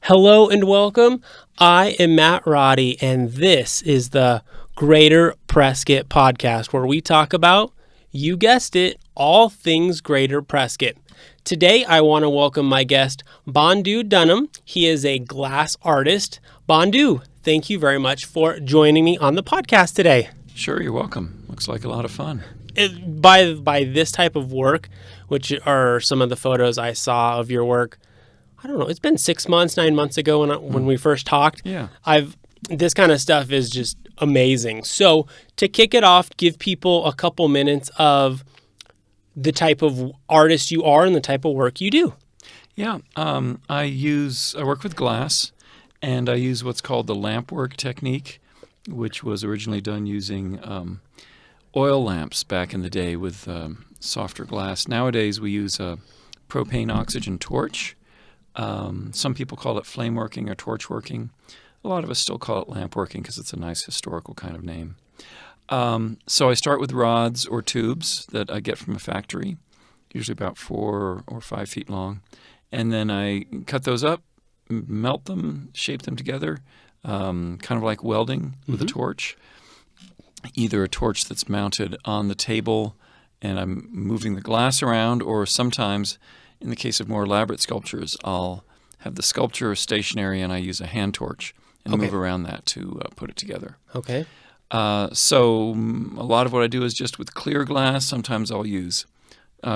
Hello and welcome. I am Matt Roddy, and this is the Greater Prescott podcast, where we talk about, you guessed it, all things Greater Prescott. Today, I want to welcome my guest, Bandhu Dunham. He is a glass artist. Bandhu, thank you very much for joining me on the podcast today. Sure, you're welcome. Looks like a lot of fun. By this type of work, which are some of the photos I saw of your work, I don't know, it's been 6 months, 9 months ago when we first talked. Yeah. This kind of stuff is just amazing. So to kick it off, give people a couple minutes of the type of artist you are and the type of work you do. Yeah. I work with glass, and I use what's called the Lampwork Technique, which was originally done using oil lamps back in the day with softer glass. Nowadays, we use a propane oxygen torch. Some people call it flameworking or torchworking. A lot of us still call it lampworking because it's a nice historical kind of name. So I start with rods or tubes that I get from a factory, usually about 4 or 5 feet long. And then I cut those up, melt them, shape them together, kind of like welding with a torch. Either a torch that's mounted on the table and I'm moving the glass around, or sometimes, in the case of more elaborate sculptures, I'll have the sculpture stationary and I use a hand torch and move around that to put it together. Okay. So a lot of what I do is just with clear glass. Sometimes I'll use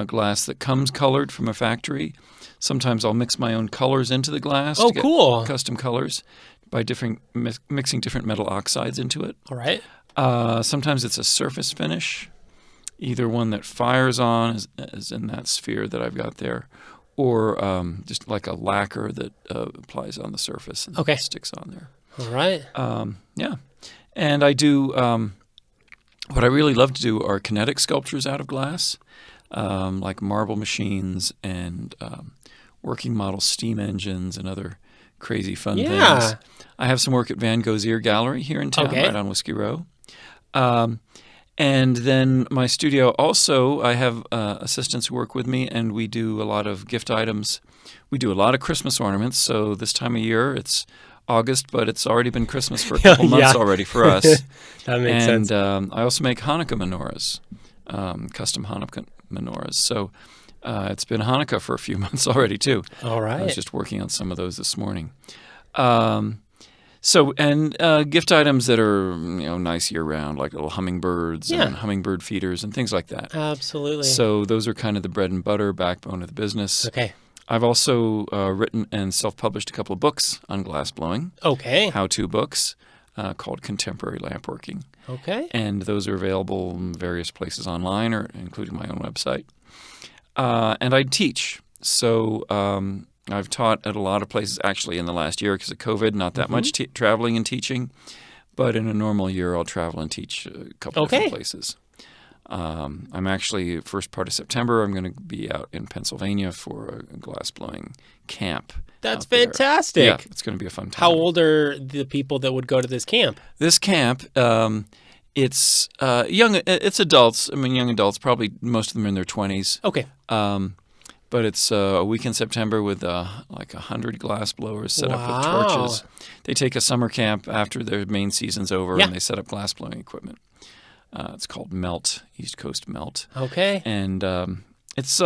glass that comes colored from a factory. Sometimes I'll mix my own colors into the glass to get cool. custom colors by mixing different metal oxides into it. All right. Sometimes it's a surface finish, either one that fires on, as in that sphere that I've got there, or just like a lacquer that applies on the surface and sticks on there. All right. Yeah. And I do, what I really love to do are kinetic sculptures out of glass, like marble machines and working model steam engines and other crazy fun things. I have some work at Van Gogh's Ear Gallery here in town, right on Whiskey Row. And then my studio also, I have assistants who work with me, and we do a lot of gift items. We do a lot of Christmas ornaments. So this time of year, it's August, but it's already been Christmas for a couple months already for us. That makes sense. And I also make Hanukkah Menorahs, custom Hanukkah Menorahs. So it's been Hanukkah for a few months already, too. All right. I was just working on some of those this morning. Gift items that are nice year round, like little hummingbirds and hummingbird feeders and things like that. Absolutely. So those are kind of the bread and butter, backbone of the business. Okay. I've also written and self-published a couple of books on glassblowing. Okay. How-to books called Contemporary Lampworking. Okay. And those are available in various places online, or including my own website. And I teach. So I've taught at a lot of places actually in the last year because of COVID, not that much traveling and teaching. But in a normal year, I'll travel and teach a couple different places. I'm actually, first part of September, I'm going to be out in Pennsylvania for a glassblowing camp. That's fantastic. Yeah, it's going to be a fun time. How old are the people that would go to this camp? This camp, it's it's adults. I mean, young adults, probably most of them are in their 20s. Okay. But it's a week in September with like 100 glass blowers set up with torches. They take a summer camp after their main season's over, and they set up glass blowing equipment. It's called Melt, East Coast Melt. Okay. And it's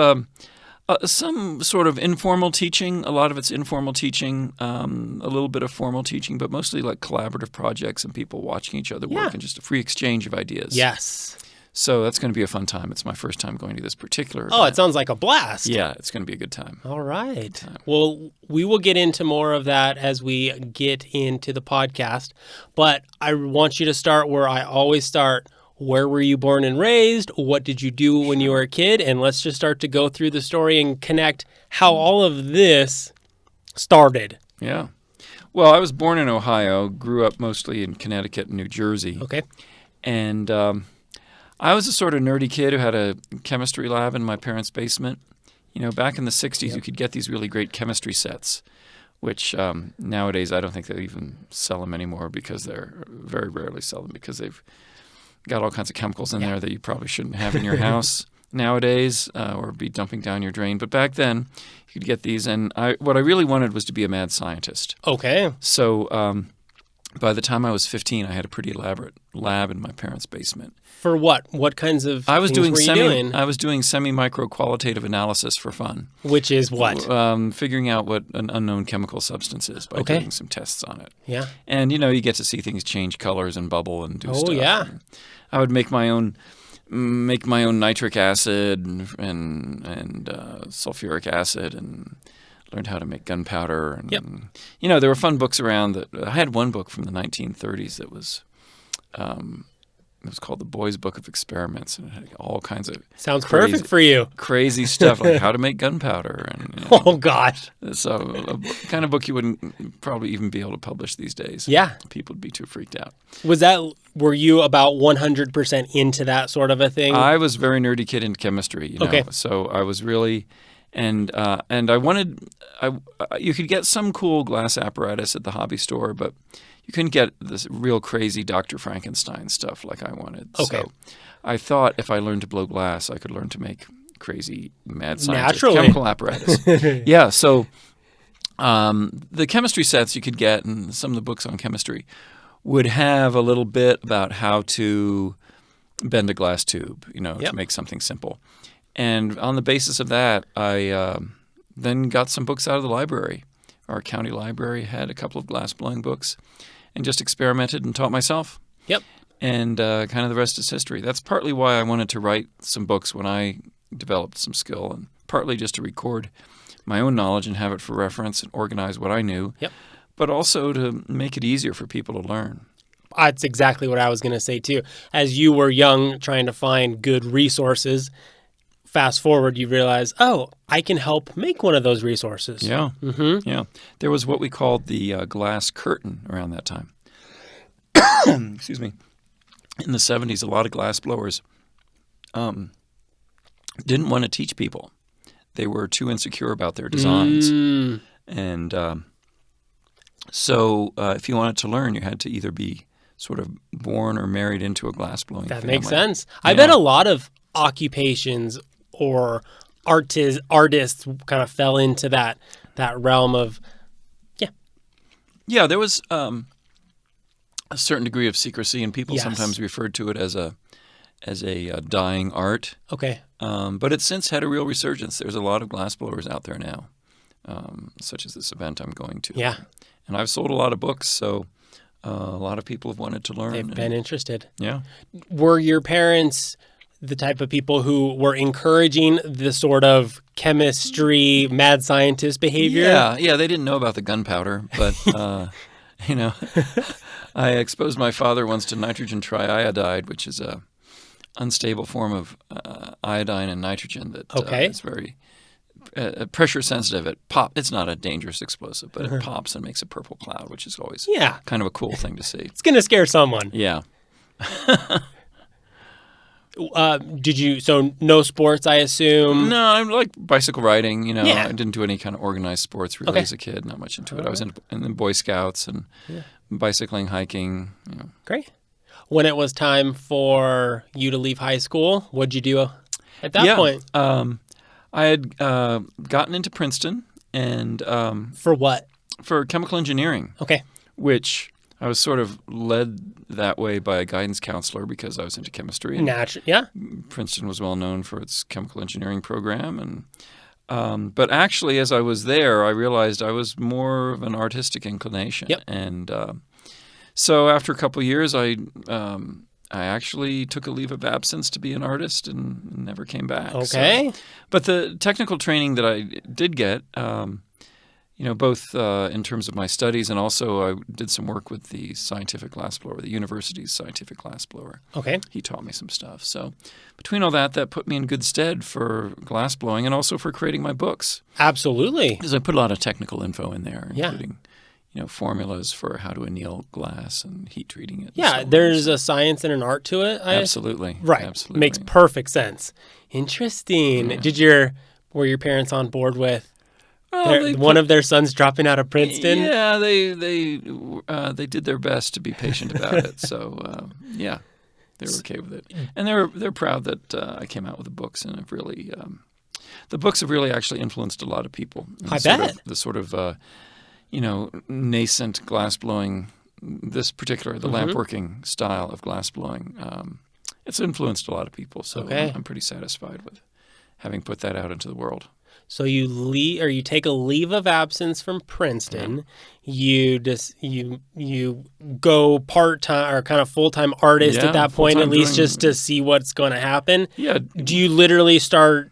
some sort of informal teaching. A lot of it's informal teaching, a little bit of formal teaching, but mostly like collaborative projects and people watching each other work and just a free exchange of ideas. Yes. So that's going to be a fun time. It's my first time going to this particular event. Oh, it sounds like a blast. Yeah, it's going to be a good time. All right. Well, we will get into more of that as we get into the podcast. But I want you to start where I always start. Where were you born and raised? What did you do when you were a kid? And let's just start to go through the story and connect how all of this started. Yeah. Well, I was born in Ohio, grew up mostly in Connecticut and New Jersey. Okay. And I was a sort of nerdy kid who had a chemistry lab in my parents' basement. Back in the 60s, you could get these really great chemistry sets, which nowadays I don't think they even sell them anymore because they're very rarely sell them because they've got all kinds of chemicals in there that you probably shouldn't have in your house. nowadays, or be dumping down your drain. But back then, you could get these. And what I really wanted was to be a mad scientist. Okay. So by the time I was 15, I had a pretty elaborate lab in my parents' basement. For what? What kinds of I was things were you doing? I was doing semi-micro qualitative analysis for fun. Which is what? Figuring out what an unknown chemical substance is by doing some tests on it. Yeah. And, you get to see things change colors and bubble and do stuff. Oh, yeah. And I would make my own nitric acid and sulfuric acid and learned how to make gunpowder. And, there were fun books around. I had one book from the 1930s that was it was called The Boy's Book of Experiments, and it had all kinds of sounds perfect for you. Crazy stuff like how to make gunpowder. And oh gosh! So a kind of book you wouldn't probably even be able to publish these days. Yeah, people would be too freaked out. Were you about 100% into that sort of a thing? I was a very nerdy kid into chemistry. Okay. So I was really, and I wanted. You could get some cool glass apparatus at the hobby store, but you couldn't get this real crazy Dr. Frankenstein stuff like I wanted. Okay. So I thought if I learned to blow glass, I could learn to make crazy mad scientist Naturally. chemical apparatus. Yeah. So the chemistry sets you could get and some of the books on chemistry would have a little bit about how to bend a glass tube, to make something simple. And on the basis of that, I then got some books out of the library. Our county library had a couple of glass blowing books and just experimented and taught myself. Yep. And kind of the rest is history. That's partly why I wanted to write some books when I developed some skill, and partly just to record my own knowledge and have it for reference and organize what I knew, but also to make it easier for people to learn. That's exactly what I was going to say, too. As you were young, trying to find good resources, fast forward, you realize, I can help make one of those resources. Yeah. Mm-hmm. Yeah. There was what we called the glass curtain around that time. Excuse me. In the 70s, a lot of glass blowers didn't want to teach people. They were too insecure about their designs. And so if you wanted to learn, you had to either be sort of born or married into a glass blowing family. That makes sense. I bet a lot of occupations or artists kind of fell into that realm of, Yeah, there was a certain degree of secrecy, and people sometimes referred to it as a dying art. Okay. But it's since had a real resurgence. There's a lot of glassblowers out there now, such as this event I'm going to. Yeah. And I've sold a lot of books, so a lot of people have wanted to learn. They've been interested. Yeah. Were your parents the type of people who were encouraging the sort of chemistry, mad scientist behavior? Yeah. They didn't know about the gunpowder, but I exposed my father once to nitrogen triiodide, which is a unstable form of iodine and nitrogen that is very pressure sensitive. It's not a dangerous explosive, but it pops and makes a purple cloud, which is always kind of a cool thing to see. It's going to scare someone. Yeah. So no sports, I assume? No, I like bicycle riding. I didn't do any kind of organized sports really as a kid, not much into it. I was in the Boy Scouts and bicycling, hiking. Great. When it was time for you to leave high school, what'd you do at that point? I had gotten into Princeton and for what? For chemical engineering. Okay. Which I was sort of led that way by a guidance counselor because I was into chemistry. Yeah. Princeton was well known for its chemical engineering program, and but actually, as I was there, I realized I was more of an artistic inclination. Yep. And so after a couple of years, I actually took a leave of absence to be an artist and never came back. Okay. But the technical training that I did get, both in terms of my studies and also I did some work with the scientific glassblower, the university's scientific glassblower. Okay. He taught me some stuff. So between all that put me in good stead for glassblowing and also for creating my books. Absolutely. Because I put a lot of technical info in there, including formulas for how to anneal glass and heat treating it. Yeah, there's a science and an art to it. Absolutely. Right. Absolutely. Makes perfect sense. Interesting. Yeah. Were your parents on board with one of their sons dropping out of Princeton? Yeah, they did their best to be patient about it. So, yeah. They were okay with it, and they're proud that I came out with the books, and have really the books have really actually influenced a lot of people. I bet The sort of nascent glass blowing, the lampworking style of glass blowing. It's influenced a lot of people, so I'm pretty satisfied with having put that out into the world. So you take a leave of absence from Princeton. Yeah. You go part-time or kind of full-time artist at that point, at least just to see what's going to happen. Yeah. Do you literally start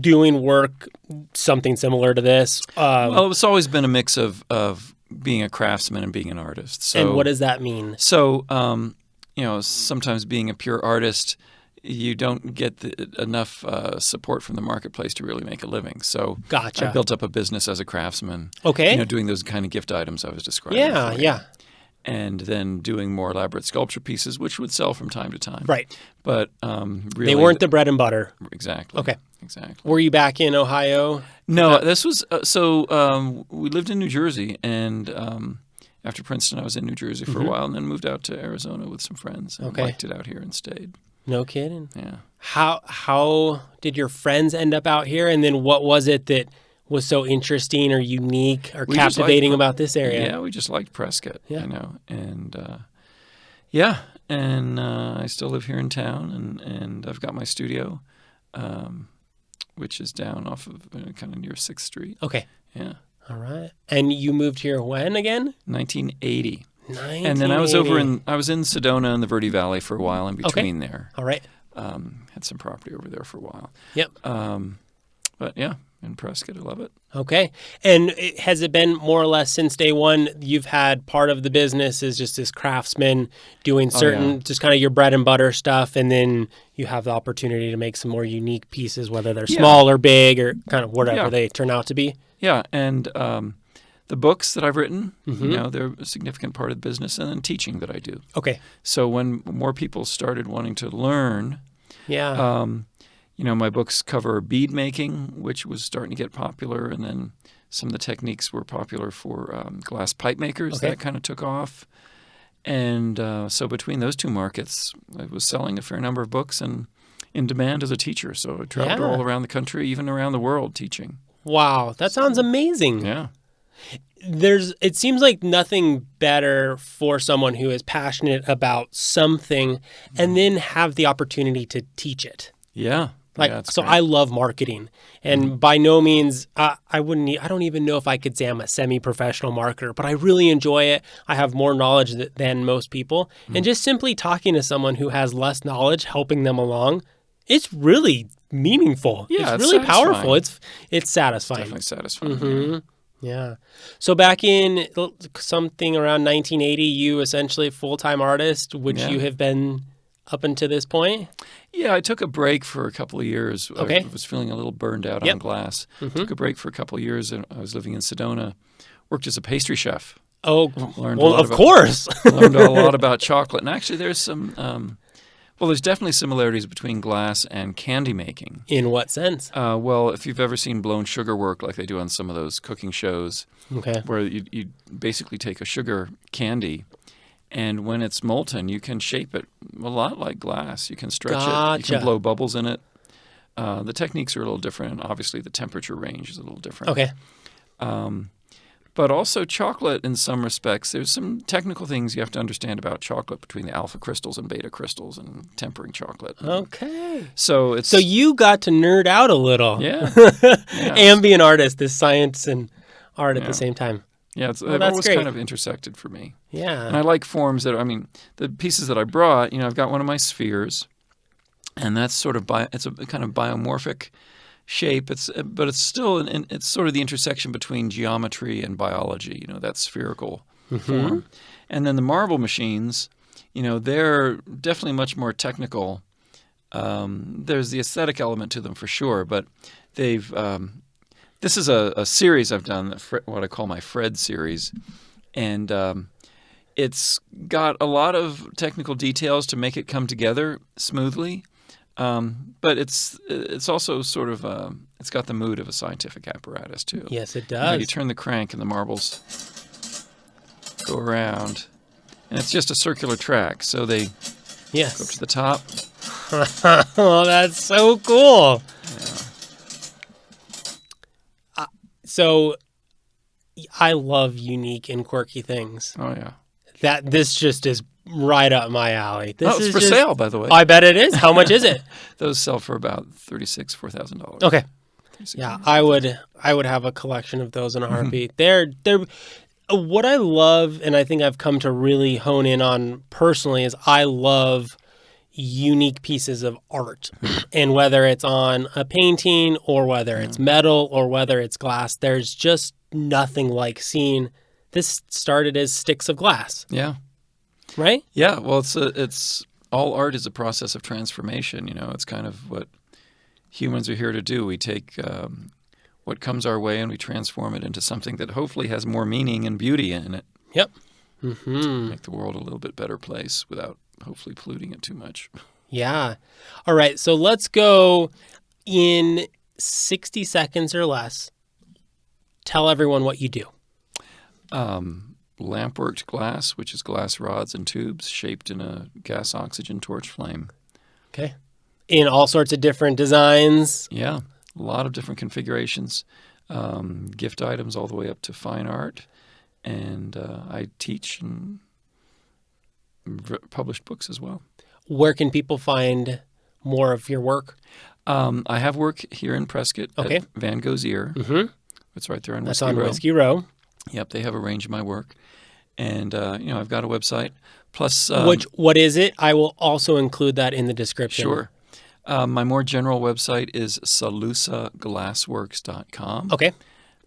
doing work something similar to this? Well, it's always been a mix of being a craftsman and being an artist. So, and what does that mean? So, sometimes being a pure artist, you don't get enough support from the marketplace to really make a living. So Gotcha. I built up a business as a craftsman. Okay. Doing those kind of gift items I was describing. Yeah. And then doing more elaborate sculpture pieces, which would sell from time to time. Right. But really, they weren't the bread and butter. Exactly. Okay. Exactly. Were you back in Ohio? No, this was we lived in New Jersey, and after Princeton, I was in New Jersey for a while, and then moved out to Arizona with some friends. And liked it out here and stayed. No kidding. Yeah. How did your friends end up out here, and then what was it that was so interesting or unique or captivating about this area? Yeah, we just liked Prescott. Yeah. And I still live here in town, and I've got my studio, which is down off of kind of near 6th Street. Okay. Yeah. All right. And you moved here when again? 1980. And then I was in Sedona in the Verde Valley for a while in between there. All right. Had some property over there for a while. Yep. But yeah, in Prescott, I love it. Okay. And has it been more or less since day one, you've had part of the business is just this craftsman doing certain, just kind of your bread and butter stuff, and then you have the opportunity to make some more unique pieces, whether they're small or big or kind of whatever they turn out to be? Yeah, and the books that I've written, they're a significant part of the business, and then teaching that I do. Okay. So when more people started wanting to learn, my books cover bead making, which was starting to get popular, and then some of the techniques were popular for glass pipe makers. That kind of took off. And so between those two markets, I was selling a fair number of books and in demand as a teacher. So I traveled all around the country, even around the world, teaching. Wow, that sounds amazing. Yeah. It seems like nothing better for someone who is passionate about something and then have the opportunity to teach it. Yeah. So I love marketing, and by no means, I don't even know if I could say I'm a semi-professional marketer, but I really enjoy it. I have more knowledge than most people, and just simply talking to someone who has less knowledge, helping them along, it's really meaningful. Yeah, it's really satisfying. powerful. It's satisfying. Definitely satisfying. Mm-hmm. Yeah. So back in something around 1980, you essentially full-time artist, which you have been up until this point? Yeah, I took a break for a couple of years. Okay. I was feeling a little burned out on glass. Took a break for a couple of years, and I was living in Sedona. Worked as a pastry chef. Oh, learned course. Learned a lot about chocolate. And actually, there's some... there's definitely similarities between glass and candy making. In what sense? Well, if you've ever seen blown sugar work like they do on some of those cooking shows, where you basically take a sugar candy, and when it's molten, you can shape it a lot like glass. You can stretch it. You can blow bubbles in it. The techniques are a little different, and obviously the temperature range is a little different. Okay. But also chocolate in some respects. There's some technical things you have to understand about chocolate between the alpha crystals and beta crystals and tempering chocolate. Okay. So you got to nerd out a little. Yeah. And be an artist, this science and art at the same time. Yeah, they've always kind of intersected for me. Yeah. And I like forms the pieces that I brought, I've got one of my spheres, and that's sort of it's a kind of biomorphic shape. But it's still it's sort of the intersection between geometry and biology. That spherical form. And then the marble machines, they're definitely much more technical. There's the aesthetic element to them for sure, but they've this is a series I've done, what I call my Fred series, and it's got a lot of technical details to make it come together smoothly. But it's also sort of it's got the mood of a scientific apparatus too. Yes, it does. You turn the crank and the marbles go around, and it's just a circular track. So they Yes. Go up to the top. Oh, that's so cool. Yeah. So I love unique and quirky things. Oh, yeah. This just is right up my alley. This It's is for sale, by the way. I bet it is. How much is it? Those sell for about $4,000. Okay. Yeah, I would have a collection of those in a heartbeat. They're what I love, and I think I've come to really hone in on personally, is I love unique pieces of art. And whether it's on a painting or whether it's metal or whether it's glass, there's just nothing like seeing this started as sticks of glass. Yeah. Right? Yeah. Well, it's all art is a process of transformation. It's kind of what humans are here to do. We take what comes our way and we transform it into something that hopefully has more meaning and beauty in it. Yep. Make the world a little bit better place without hopefully polluting it too much. Yeah. All right. So let's go in 60 seconds or less. Tell everyone what you do. Lampworked glass, which is glass rods and tubes shaped in a gas oxygen torch flame. Okay. In all sorts of different designs. Yeah. A lot of different configurations. Gift items all the way up to fine art. And I teach and published books as well. Where can people find more of your work? I have work here in Prescott at Van Gogh's Ear. Mm-hmm. It's right there on That's Whiskey on Row. Whiskey Row. Yep, they have a range of my work. And, I've got a website. Plus... what is it? I will also include that in the description. Sure. My more general website is salusaglassworks.com. Okay.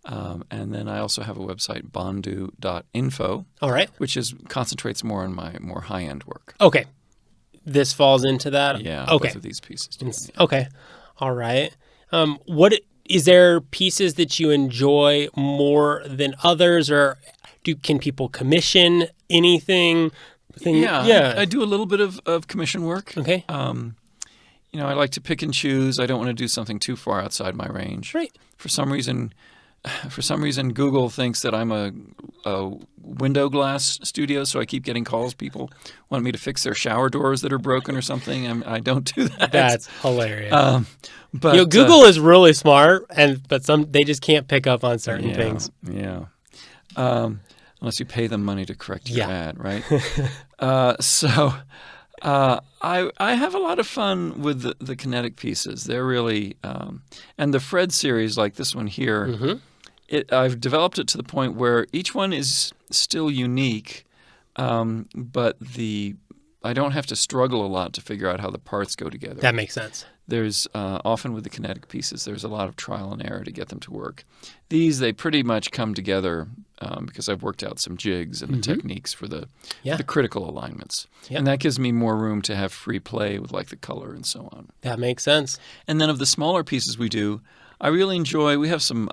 And then I also have a website, bandhu.info. All right. Which concentrates more on my more high-end work. Okay. This falls into that? Yeah, okay. Both of these pieces do. Yeah. Okay. All right. What is there pieces that you enjoy more than others, or can people commission anything? Yeah. I do a little bit of commission work. Okay. I like to pick and choose. I don't want to do something too far outside my range. Right. For some reason, Google thinks that I'm a window glass studio, so I keep getting calls. People want me to fix their shower doors that are broken or something. I don't do that. That's hilarious. But Google is really smart, but they just can't pick up on certain things. Yeah. Unless you pay them money to correct your ad, right? I have a lot of fun with the kinetic pieces. They're really and the Fred series, like this one here. Mm-hmm. I've developed it to the point where each one is still unique, but I don't have to struggle a lot to figure out how the parts go together. That makes sense. There's often with the kinetic pieces, there's a lot of trial and error to get them to work. They pretty much come together because I've worked out some jigs and the techniques for the critical alignments. Yep. And that gives me more room to have free play with like the color and so on. That makes sense. And then of the smaller pieces we do, I really enjoy, we have some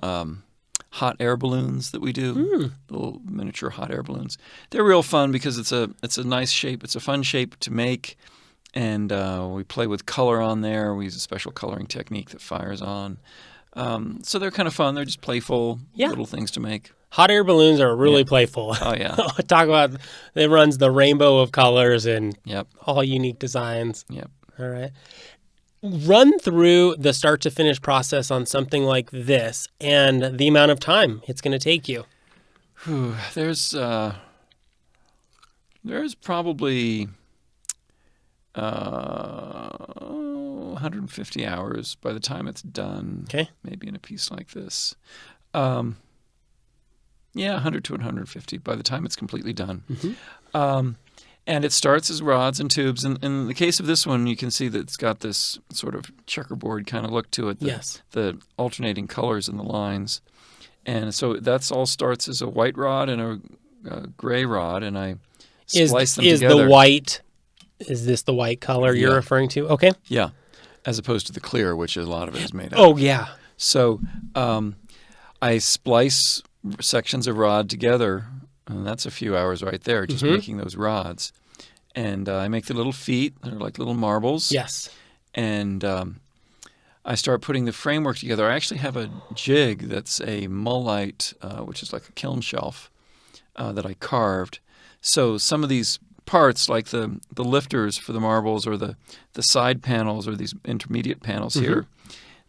hot air balloons that we do, little miniature hot air balloons. They're real fun because it's a nice shape. It's a fun shape to make. And we play with color on there. We use a special coloring technique that fires on. So they're kind of fun. They're just playful little things to make. Hot air balloons are really playful. Oh, yeah. Talk about, it runs the rainbow of colors and all unique designs. Yep. All right. Run through the start to finish process on something like this and the amount of time it's going to take you. There's probably 150 hours by the time it's done. Okay. Maybe in a piece like this. 100 to 150 by the time it's completely done. Mm-hmm. And it starts as rods and tubes. And in the case of this one, you can see that it's got this sort of checkerboard kind of look to it. The alternating colors in the lines. And so that's all starts as a white rod and a gray rod, and I splice them together. Is this the white color you're referring to? Okay. Yeah, as opposed to the clear, which a lot of it is made of. Oh, yeah. So I splice sections of rod together, and that's a few hours right there, just making those rods. And I make the little feet. They're like little marbles. Yes. And I start putting the framework together. I actually have a jig that's a mullite, which is like a kiln shelf, that I carved. So some of these parts like the lifters for the marbles or the side panels or these intermediate panels here,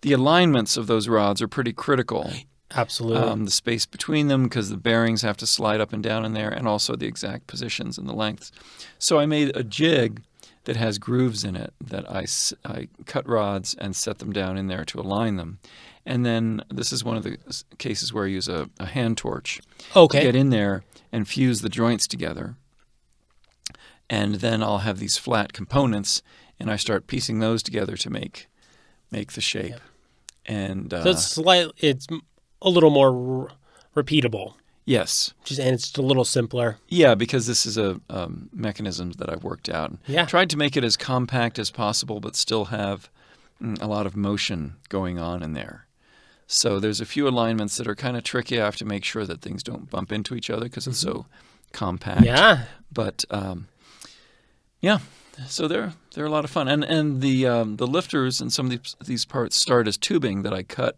the alignments of those rods are pretty critical. Absolutely. The space between them, because the bearings have to slide up and down in there, and also the exact positions and the lengths. So I made a jig that has grooves in it that I cut rods and set them down in there to align them. And then this is one of the cases where I use a hand torch to get in there and fuse the joints together. And then I'll have these flat components, and I start piecing those together to make the shape. Yep. And so it's a little more repeatable. Yes. And it's a little simpler. Yeah, because this is a mechanism that I've worked out. Yeah. Tried to make it as compact as possible, but still have a lot of motion going on in there. So there's a few alignments that are kind of tricky. I have to make sure that things don't bump into each other because it's so compact. Yeah. But yeah, so they're a lot of fun. And the lifters and some of these parts start as tubing that I cut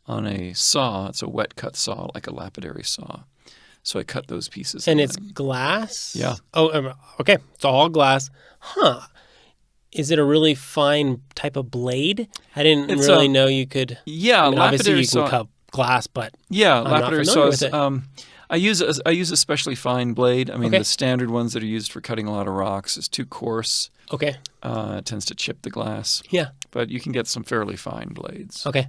on a saw. It's a wet cut saw, like a lapidary saw. So I cut those pieces. And it's glass? Yeah. Oh, okay. It's all glass. Huh. Is it a really fine type of blade? I didn't really know you could. Yeah, obviously you saw. can cut glass, but yeah, I'm lapidary not familiar saws. with it. I use a especially fine blade. I mean, the standard ones that are used for cutting a lot of rocks is too coarse. Okay. It tends to chip the glass. Yeah. But you can get some fairly fine blades. Okay.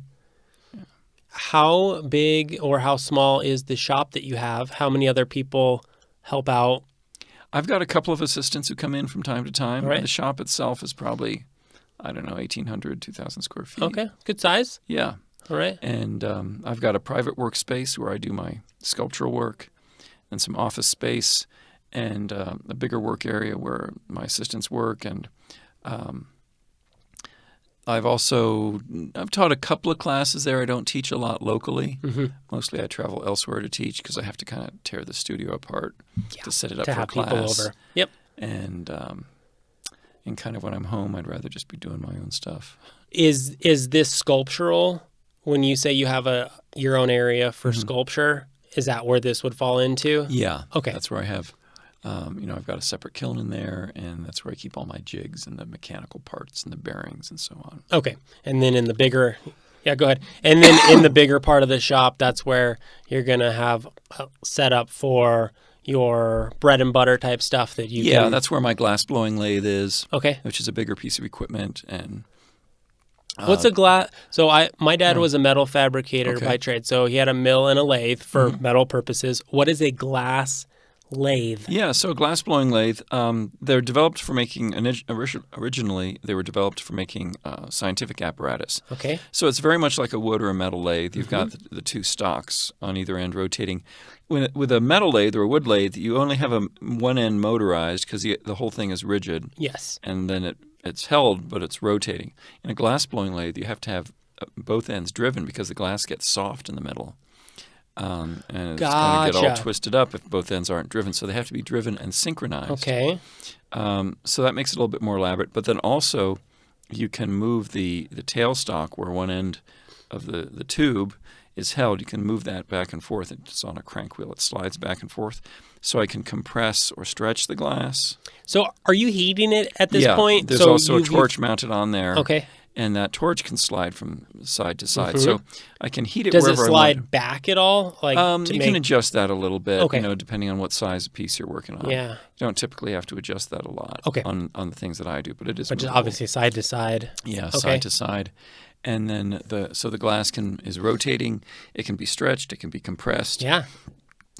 Yeah. How big or how small is the shop that you have? How many other people help out? I've got a couple of assistants who come in from time to time. Right. The shop itself is probably, 1,800, 2,000 square feet. Okay. Good size. Yeah. All right. And I've got a private workspace where I do my sculptural work, and some office space, and a bigger work area where my assistants work. And I've taught a couple of classes there. I don't teach a lot locally. Mm-hmm. Mostly I travel elsewhere to teach because I have to kind of tear the studio apart to set it up for a class. To have people over. Yep. And kind of when I'm home, I'd rather just be doing my own stuff. Is this sculptural? When you say you have your own area for sculpture, is that where this would fall into? Yeah. Okay. That's where I have, I've got a separate kiln in there, and that's where I keep all my jigs and the mechanical parts and the bearings and so on. Okay. And then in the bigger, go ahead. And then in the bigger part of the shop, that's where you're going to have set up for your bread and butter type stuff that you can... Yeah, that's where my glassblowing lathe is. Okay. Which is a bigger piece of equipment. And what's a glass? So my dad was a metal fabricator by trade, so he had a mill and a lathe for metal purposes. What is a glass lathe? Yeah, so a glassblowing lathe, they're developed for making, originally they were developed for making scientific apparatus. Okay. So it's very much like a wood or a metal lathe. You've got the two stocks on either end rotating. With a metal lathe or a wood lathe, you only have one end motorized because the whole thing is rigid. Yes. And then it's held, but it's rotating. In a glassblowing lathe, you have to have both ends driven because the glass gets soft in the middle. And it's going to get all twisted up if both ends aren't driven. So they have to be driven and synchronized. Okay. So that makes it a little bit more elaborate. But then also you can move the tailstock where one end of the tube is held. You can move that back and forth. It's on a crank wheel. It slides back and forth. So I can compress or stretch the glass. So are you heating it at this point? There's also a torch mounted on there. Okay. And that torch can slide from side to side. So I can heat it wherever I want. Does it slide back at all? You can adjust that a little bit, depending on what size piece you're working on. Yeah. You don't typically have to adjust that a lot on the things that I do, but it is just obviously side to side. Yeah, side to side. And then the glass is rotating. It can be stretched. It can be compressed. Yeah.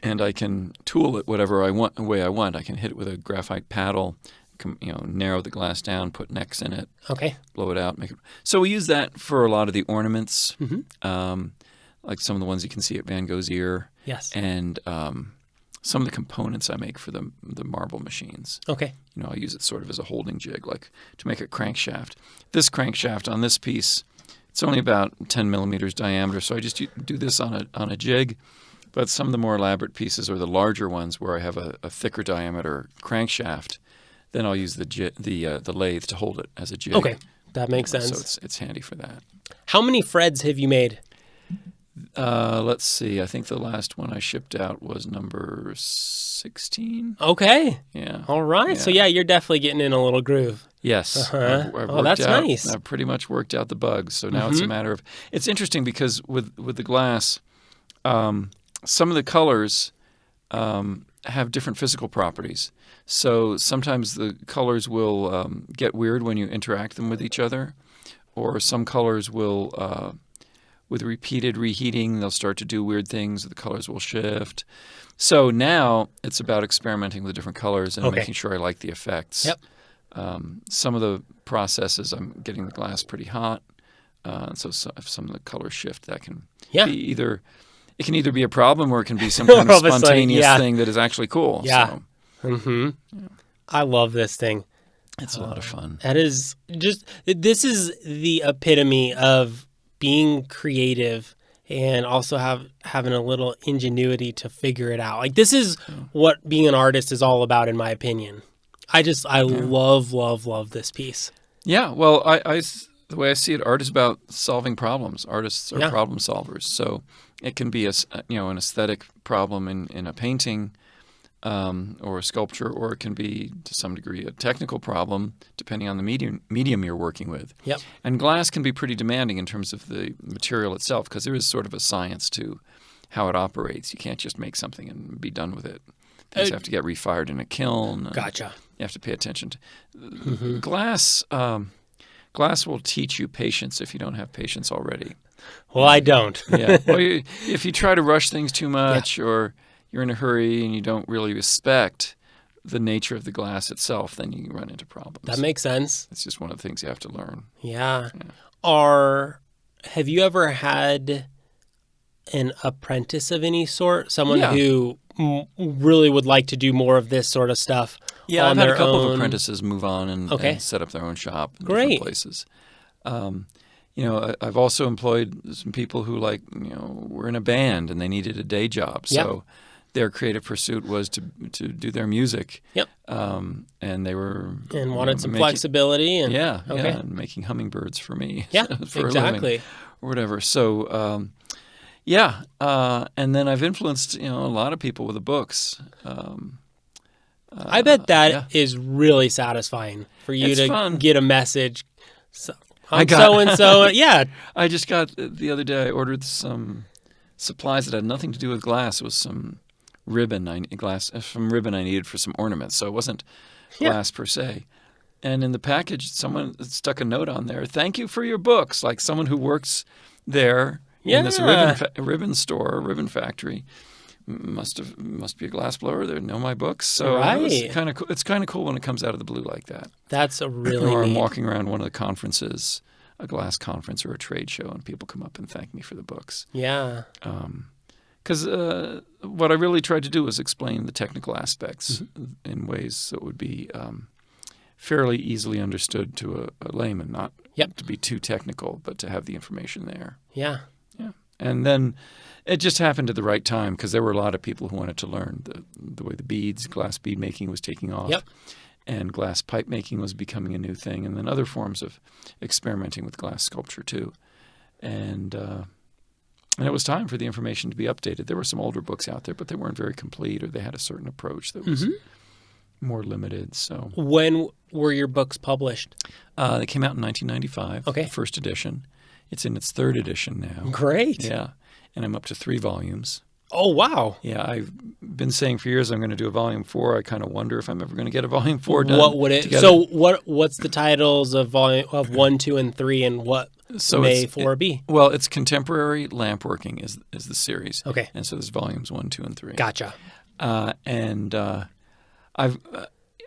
And I can tool it whatever way I want. I can hit it with a graphite paddle, narrow the glass down, put necks in it, blow it out, make it. So we use that for a lot of the ornaments, like some of the ones you can see at Van Gogh's ear. Yes. And some of the components I make for the marble machines. Okay. I use it sort of as a holding jig, like to make a crankshaft. This crankshaft on this piece, it's only about 10 millimeters diameter, so I just do this on a jig. But some of the more elaborate pieces or the larger ones where I have a thicker diameter crankshaft, then I'll use the lathe to hold it as a jig. Okay, that makes sense. So it's handy for that. How many Freds have you made? Let's see. I think the last one I shipped out was number 16. Okay. Yeah. All right. Yeah. So yeah, you're definitely getting in a little groove. Yes. Uh-huh. I've Oh, that's worked out, nice. I've pretty much worked out the bugs. So now it's a matter of. It's interesting because with the glass, some of the colors have different physical properties. So sometimes the colors will get weird when you interact them with each other, or some colors will, with repeated reheating, they'll start to do weird things. The colors will shift. So now it's about experimenting with different colors and making sure I like the effects. Yep. Some of the processes, I'm getting the glass pretty hot. So if some of the colors shift, that can be either. It can either be a problem or it can be some kind of spontaneous thing that is actually cool. Yeah. So, I love this thing. It's a lot of fun. That is just, this is the epitome of being creative and also having a little ingenuity to figure it out. Like, this is what being an artist is all about, in my opinion. I love this piece. Yeah. Well, the way I see it, art is about solving problems. Artists are problem solvers. So it can be an aesthetic problem in a painting or a sculpture, or it can be to some degree a technical problem depending on the medium you're working with. Yep. And glass can be pretty demanding in terms of the material itself, because there is sort of a science to how it operates. You can't just make something and be done with it. Things have to get refired in a kiln. Gotcha. You have to pay attention to glass. Glass will teach you patience if you don't have patience already. Well, I don't. Yeah. Well, if you try to rush things too much, or you're in a hurry and you don't really respect the nature of the glass itself, then you run into problems. That makes sense. It's just one of the things you have to learn. Yeah. Have you ever had an apprentice of any sort? Someone who really would like to do more of this sort of stuff? Yeah, I've had a couple of apprentices move on and set up their own shop in different places. I've also employed some people who were in a band and they needed a day job. So their creative pursuit was to do their music. Yep. And they were wanted some flexibility and and making hummingbirds for me. Yeah, for exactly. a living or whatever. So and then I've influenced a lot of people with the books. I bet that is really satisfying for you to get a message. I got so-and-so. Yeah. I just got, the other day, I ordered some supplies that had nothing to do with glass. It was some ribbon I needed for some ornaments. So it wasn't glass per se. And in the package, someone stuck a note on there, "Thank you for your books." Like someone who works there in this ribbon store, ribbon factory. Must be a glassblower. They know my books, so it's kind of cool when it comes out of the blue like that. That's a really or I'm neat. walking around one of the conferences, a glass conference or a trade show, and people come up and thank me for the books. Yeah. Because what I really tried to do was explain the technical aspects in ways that would be fairly easily understood to a layman, not to be too technical, but to have the information there. Yeah. Yeah. And then it just happened at the right time, because there were a lot of people who wanted to learn the way the glass bead making was taking off. Yep. And glass pipe making was becoming a new thing, and then other forms of experimenting with glass sculpture too. And it was time for the information to be updated. There were some older books out there, but they weren't very complete, or they had a certain approach that was more limited. So when were your books published? They came out in 1995, the first edition. It's in its third edition now. Great. Yeah. And I'm up to 3 volumes. Oh, wow. Yeah, I've been saying for years I'm going to do a volume 4. I kind of wonder if I'm ever going to get a volume 4 done. What would it? Together. So what's the titles of 1, 2, and 3, and what may 4 be? Well, it's Contemporary Lampworking is the series. Okay. And so there's volumes 1, 2, and 3. Gotcha.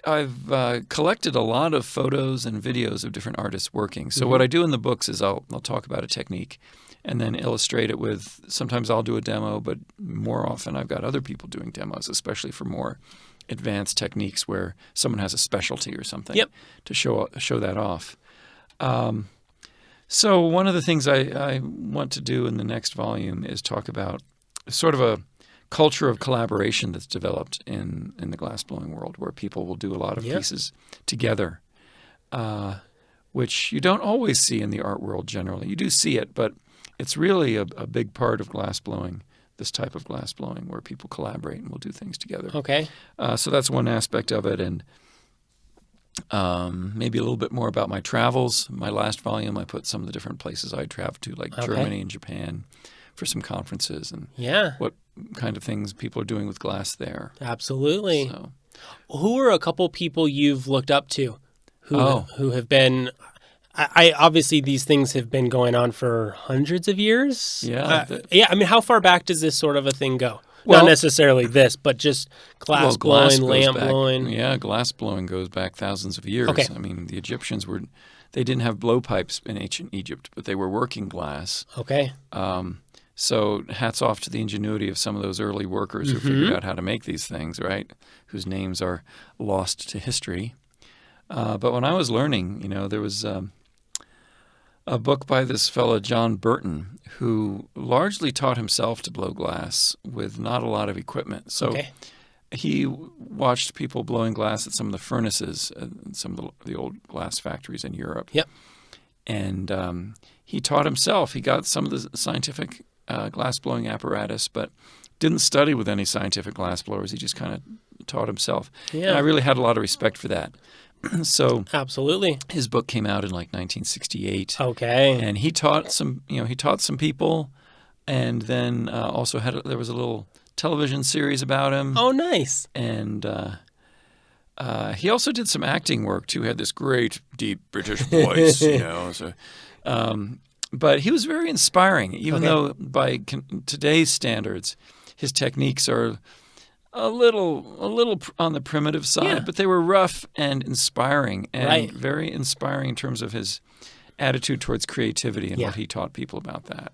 I've collected a lot of photos and videos of different artists working. So what I do in the books is I'll talk about a technique and then illustrate it with, sometimes I'll do a demo, but more often I've got other people doing demos, especially for more advanced techniques where someone has a specialty or something to show that off. So one of the things I want to do in the next volume is talk about sort of a culture of collaboration that's developed in the glassblowing world, where people will do a lot of pieces together, which you don't always see in the art world generally. You do see it, but it's really a big part of glassblowing, this type of glassblowing, where people collaborate and will do things together. Okay. So that's one aspect of it. And maybe a little bit more about my travels. My last volume, I put some of the different places I traveled to, like Germany and Japan, for some conferences and what kind of things people are doing with glass there. Absolutely. So. Who are a couple people you've looked up to who have been... I obviously these things have been going on for hundreds of years. Yeah. I mean, how far back does this sort of a thing go? Well, not necessarily this, but just glass blowing, lamp blowing. Yeah, glass blowing goes back thousands of years. Okay. I mean, the Egyptians they didn't have blowpipes in ancient Egypt, but they were working glass. Okay. So hats off to the ingenuity of some of those early workers who figured out how to make these things, right? Whose names are lost to history. But when I was learning, there was a book by this fellow, John Burton, who largely taught himself to blow glass with not a lot of equipment. So he watched people blowing glass at some of the furnaces in some of the old glass factories in Europe. Yep. And he taught himself. He got some of the scientific glass blowing apparatus, but didn't study with any scientific glass blowers. He just kind of taught himself. Yeah. And I really had a lot of respect for that. So absolutely, his book came out in like 1968. Okay, and he taught some people, and then there was a little television series about him. Oh, nice! And he also did some acting work too. He had this great deep British voice, So, but he was very inspiring, even though by today's standards, his techniques are a little on the primitive side, but they were rough and inspiring, and very inspiring in terms of his attitude towards creativity and what he taught people about that.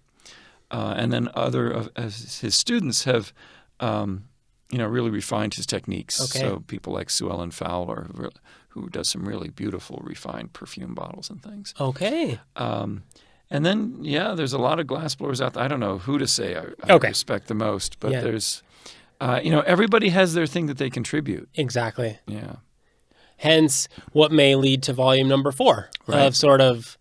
And then other of his students have, really refined his techniques. Okay. So people like Sue Ellen Fowler, who does some really beautiful refined perfume bottles and things. Okay. And then, there's a lot of glass blowers out there. I don't know who to say I respect the most, but there's... everybody has their thing that they contribute. Exactly. Yeah. Hence, what may lead to volume number 4 of sort of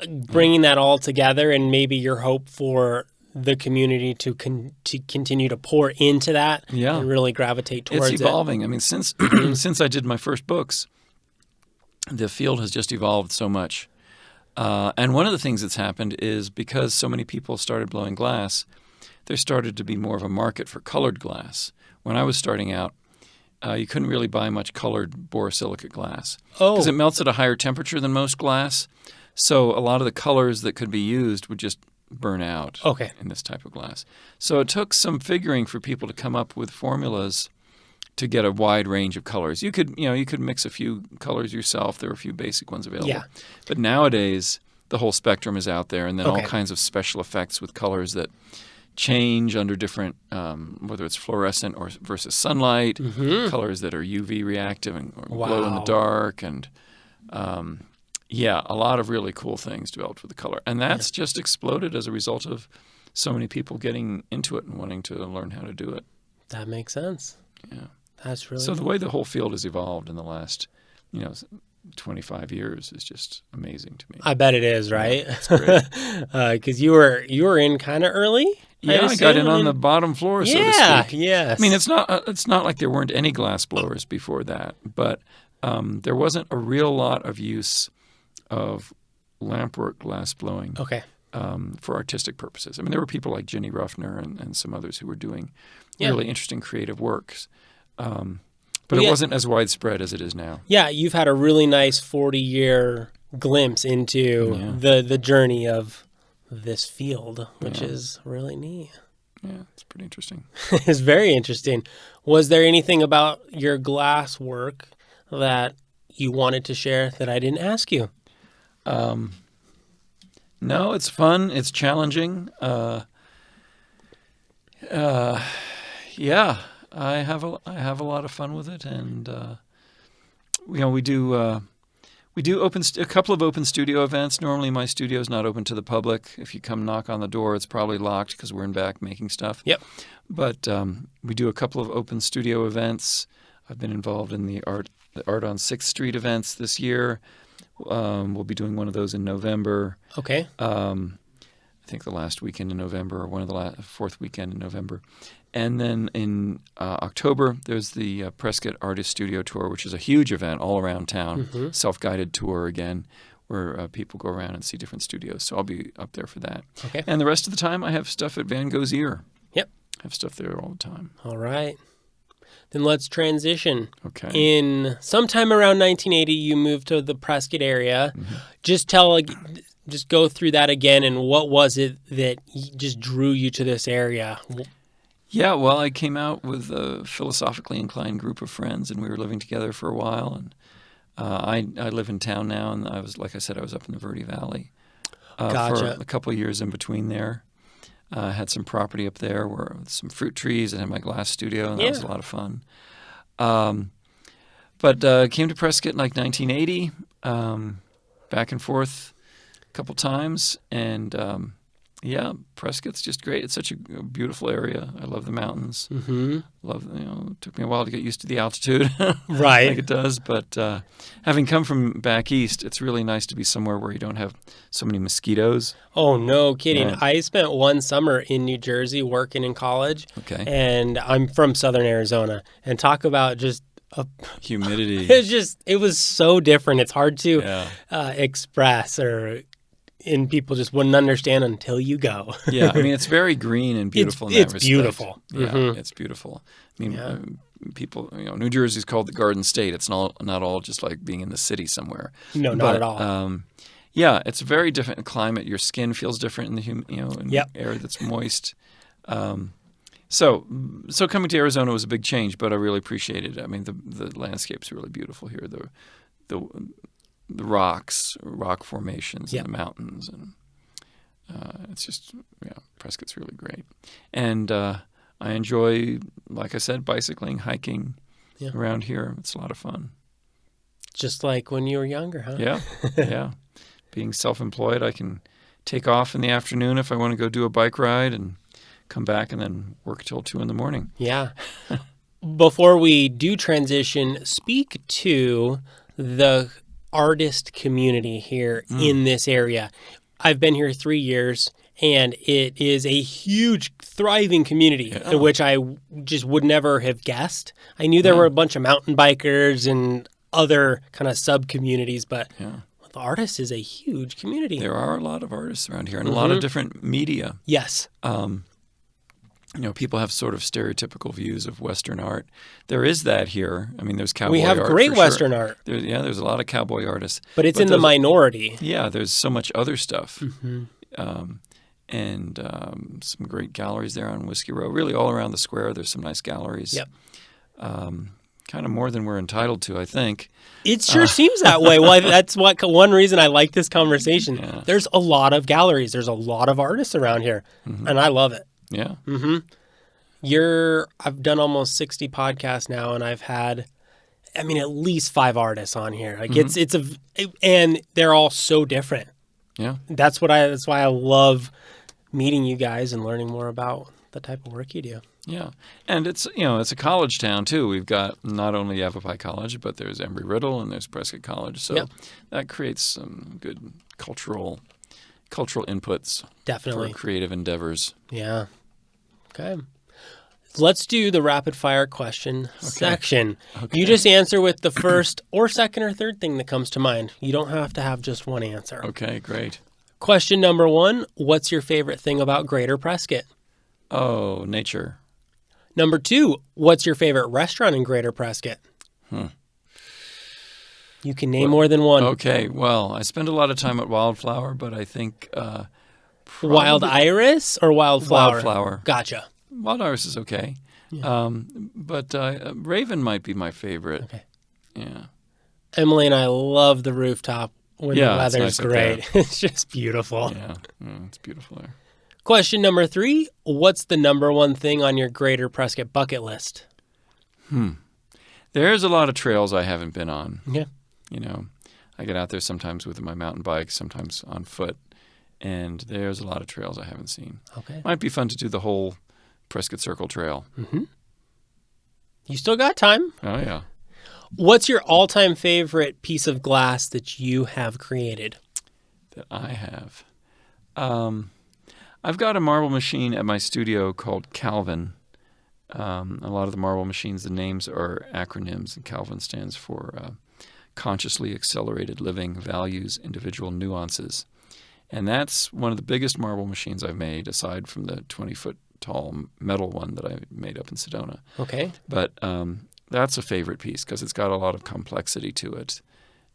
bringing that all together, and maybe your hope for the community to continue to pour into that and really gravitate towards it. It's evolving. I mean, since I did my first books, the field has just evolved so much. And one of the things that's happened is because so many people started blowing glass, there started to be more of a market for colored glass. When I was starting out, you couldn't really buy much colored borosilicate glass because it melts at a higher temperature than most glass. So a lot of the colors that could be used would just burn out in this type of glass. So it took some figuring for people to come up with formulas to get a wide range of colors. You could mix a few colors yourself. There were a few basic ones available. Yeah. But nowadays, the whole spectrum is out there, and then all kinds of special effects with colors that change under different, whether it's fluorescent or versus sunlight, colors that are UV reactive or glow in the dark, and a lot of really cool things developed with the color. And that's just exploded as a result of so many people getting into it and wanting to learn how to do it. That makes sense. Yeah. That's really So the way the whole field has evolved in the last, 25 years is just amazing to me. I bet it is, right? Yeah, it's great. Because you were in kind of early. I got in on the bottom floor, so to speak. Yes. I mean, it's not like there weren't any glass blowers before that, but there wasn't a real lot of use of lampwork glass blowing for artistic purposes. I mean, there were people like Jenny Ruffner and some others who were doing really interesting creative works, but it wasn't as widespread as it is now. Yeah, you've had a really nice 40-year glimpse into the journey of this field, which is really neat. Yeah, it's pretty interesting. It's very interesting. Was there anything about your glass work that you wanted to share that I didn't ask you? No, it's fun. It's challenging. I have a lot of fun with it, and we do a couple of open studio events. Normally, my studio is not open to the public. If you come knock on the door, it's probably locked because we're in back making stuff. Yep. But we do a couple of open studio events. I've been involved in the Art on 6th Street events this year. We'll be doing one of those in November. Okay. I think the last weekend in November or one of the fourth weekend in November. And then in October, there's the Prescott Artist Studio Tour, which is a huge event all around town, self-guided tour again, where people go around and see different studios. So I'll be up there for that. Okay. And the rest of the time, I have stuff at Van Gogh's Ear. Yep. I have stuff there all the time. All right. Then let's transition. Okay. In sometime around 1980, you moved to the Prescott area. Just go through that again, and what was it that just drew you to this area? Yeah, well, I came out with a philosophically inclined group of friends, and we were living together for a while. And I live in town now, and I was, like I said, I was up in the Verde Valley Gotcha. for a couple of years in between there. I had some property up there with some fruit trees. I had my glass studio, and that was a lot of fun. But came to Prescott in like 1980, back and forth a couple times, and Prescott's just great. It's such a beautiful area. I love the mountains. It took me a while to get used to the altitude, Right. like it does. But having come from back east, it's really nice to be somewhere where you don't have so many mosquitoes. Oh, no kidding. Yeah. I spent one summer in New Jersey working in college. Okay. And I'm from Southern Arizona. And talk about just Humidity. it was so different. It's hard to express, and people just wouldn't understand until you go. Yeah, I mean, it's very green and beautiful in that respect. It's beautiful. Yeah, it's beautiful. I mean, people, New Jersey's called the Garden State. It's not all just like being in the city somewhere. No, not at all. Yeah, it's a very different climate. Your skin feels different in the air that's moist. So coming to Arizona was a big change, but I really appreciated it. I mean, the landscape's really beautiful here. The rocks, rock formations, and the mountains, and it's just Prescott's really great. And I enjoy, like I said, bicycling, hiking around here. It's a lot of fun. Just like when you were younger, huh? Yeah. Being self-employed, I can take off in the afternoon if I want to go do a bike ride and come back and then work till 2 a.m. Yeah. Before we do transition, speak to the artist community here in this area. I've been here 3 years, and it is a huge, thriving community in which I just would never have guessed. I knew there were a bunch of mountain bikers and other kind of sub-communities, but the artists is a huge community. There are a lot of artists around here and a lot of different media. Yes. People have sort of stereotypical views of Western art. There is that here. I mean, there's cowboy We art. have great Western art. There's a lot of cowboy artists. But it's in the minority. Yeah, there's so much other stuff. And some great galleries there on Whiskey Row. Really all around the square, there's some nice galleries. Yep. Kind of more than we're entitled to, I think. It sure seems that way. Well, that's one reason I like this conversation. Yeah. There's a lot of galleries. There's a lot of artists around here, and I love it. Yeah. I've done almost 60 podcasts now, and I've had, at least 5 artists on here. Like and they're all so different. Yeah. That's why I love meeting you guys and learning more about the type of work you do. Yeah. And it's a college town too. We've got not only Yavapai College, but there's Embry-Riddle and there's Prescott College. So that creates some good cultural inputs. Definitely. For creative endeavors. Yeah. Okay. Let's do the rapid fire question section. Okay. You just answer with the first or second or third thing that comes to mind. You don't have to have just one answer. Okay, great. Question number 1, what's your favorite thing about Greater Prescott? Oh, nature. Number 2, what's your favorite restaurant in Greater Prescott? You can name more than one. Okay, well, I spend a lot of time at Wildflower, but I think Wild Iris or Wildflower? Wildflower. Gotcha. Wild Iris is okay. Yeah. But Raven might be my favorite. Okay. Yeah. Emily and I love the rooftop when the weather's nice great. It's just beautiful. Yeah, it's beautiful there. Question number 3, what's the number 1 thing on your Greater Prescott bucket list? There's a lot of trails I haven't been on. Yeah. I get out there sometimes with my mountain bike, sometimes on foot, and there's a lot of trails I haven't seen. Okay. Might be fun to do the whole Prescott Circle Trail. You still got time. Oh, yeah. What's your all-time favorite piece of glass that you have created? That I have. I've got a marble machine at my studio called Calvin. A lot of the marble machines, the names are acronyms, and Calvin stands for Consciously Accelerated Living, Values, Individual Nuances. And that's one of the biggest marble machines I've made, aside from the 20-foot tall metal one that I made up in Sedona. Okay. But that's a favorite piece because it's got a lot of complexity to it.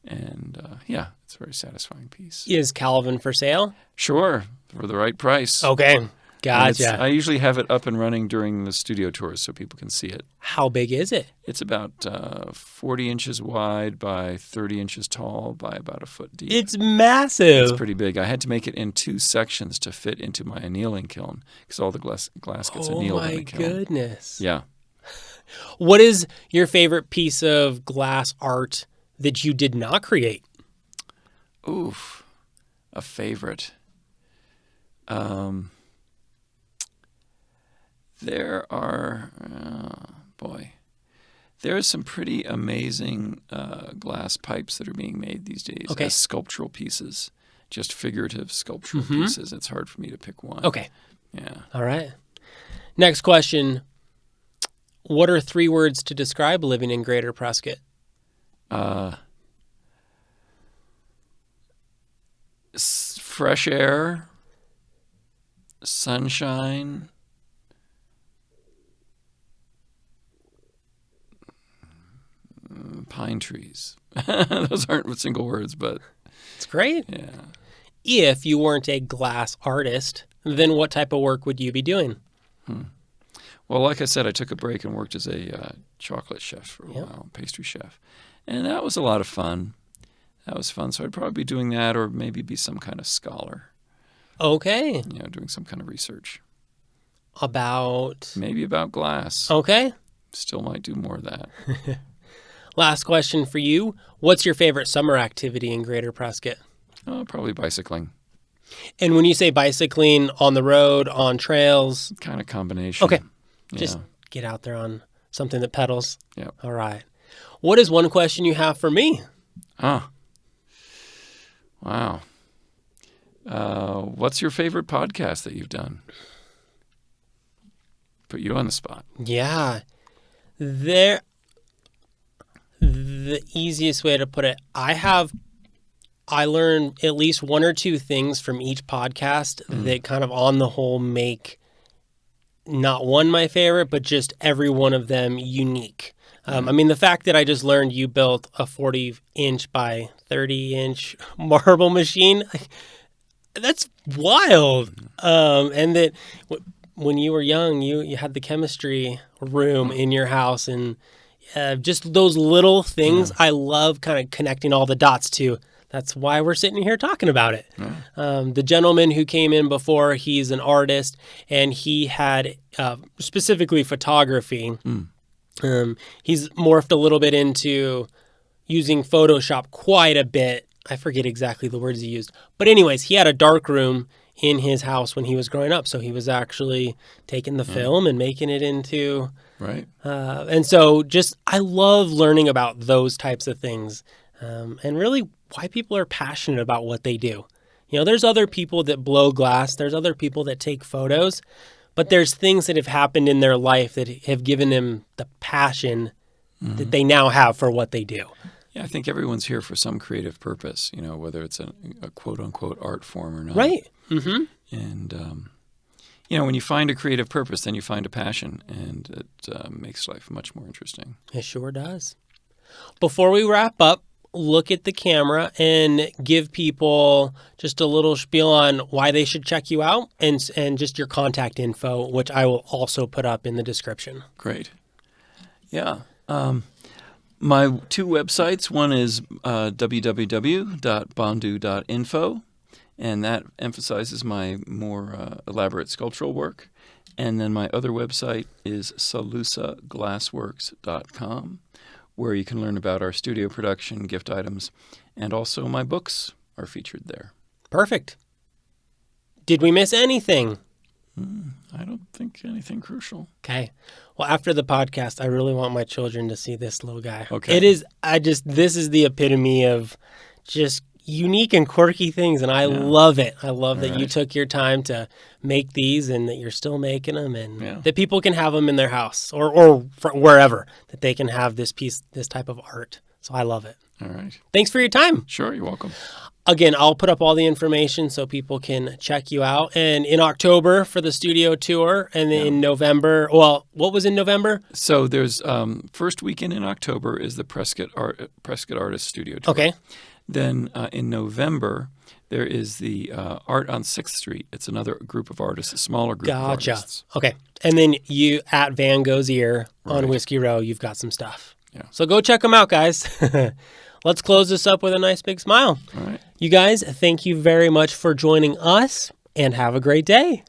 And it's a very satisfying piece. Is Calvin for sale? Sure, for the right price. Okay. Gotcha. I usually have it up and running during the studio tours so people can see it. How big is it? It's about 40 inches wide by 30 inches tall by about a foot deep. It's massive. It's pretty big. I had to make it in 2 sections to fit into my annealing kiln because all the glass gets annealed in the kiln. Oh, my goodness. Yeah. What is your favorite piece of glass art that you did not create? Oof, a favorite. There are, there are some pretty amazing glass pipes that are being made these days as sculptural pieces, just figurative sculptural pieces. It's hard for me to pick one. Okay. Yeah. All right. Next question. What are 3 words to describe living in Greater Prescott? Fresh air, sunshine, pine trees. Those aren't single words, but It's great. yeah. If you weren't a glass artist, then what type of work would you be doing? Well, like I said, I took a break and worked as a chocolate chef for a while, pastry chef. And that was a lot of fun. So I'd probably be doing that or maybe be some kind of scholar. Okay. Doing some kind of research. About? Maybe about glass. Okay. Still might do more of that. Last question for you. What's your favorite summer activity in Greater Prescott? Probably bicycling. And when you say bicycling, on the road, on trails? Kind of combination. Okay. Yeah. Just get out there on something that pedals. Yep. All right. What is one question you have for me? Wow. What's your favorite podcast that you've done? Put you on the spot. Yeah. The easiest way to put it, I learned at least 1 or 2 things from each podcast that kind of on the whole make not one my favorite, but just every one of them unique. I mean, the fact that I just learned you built a 40-inch by 30-inch marble machine, that's wild. And that when you were young, you had the chemistry room in your house, and just those little things, I love kind of connecting all the dots to. That's why we're sitting here talking about it. The gentleman who came in before, he's an artist, and he had specifically photography. He's morphed a little bit into using Photoshop quite a bit. I forget exactly the words he used. But anyways, he had a dark room in his house when he was growing up. So he was actually taking the film and making it into... Right. And so I love learning about those types of things and really why people are passionate about what they do. There's other people that blow glass. There's other people that take photos. But there's things that have happened in their life that have given them the passion that they now have for what they do. Yeah, I think everyone's here for some creative purpose, whether it's a quote-unquote art form or not. Right. Mm-hmm. And, when you find a creative purpose, then you find a passion, and it makes life much more interesting. It sure does. Before we wrap up, look at the camera and give people just a little spiel on why they should check you out and just your contact info, which I will also put up in the description. Great. Yeah. My 2 websites, one is www.bandhu.info, and that emphasizes my more elaborate sculptural work. And then my other website is salusaglassworks.com, where you can learn about our studio production, gift items, and also my books are featured there. Perfect. Did we miss anything? I don't think anything crucial. Okay. Well, after the podcast, I really want my children to see this little guy. Okay. This is the epitome of just unique and quirky things, and I love it. I love that you took your time to make these and that you're still making them, and that people can have them in their house or wherever, that they can have this type of art. So I love it. All right. Thanks for your time. Sure, you're welcome. Again, I'll put up all the information so people can check you out. And in October for the studio tour, and then in November, well, what was in November? So there's first weekend in October is the Prescott Artist Studio tour. Okay. Then in November, there is the Art on 6th Street. It's another group of artists, a smaller group of artists. Okay. And then you, at Van Gogh's Ear on Whiskey Row, you've got some stuff. Yeah. So go check them out, guys. Let's close this up with a nice big smile. All right. You guys, thank you very much for joining us, and have a great day.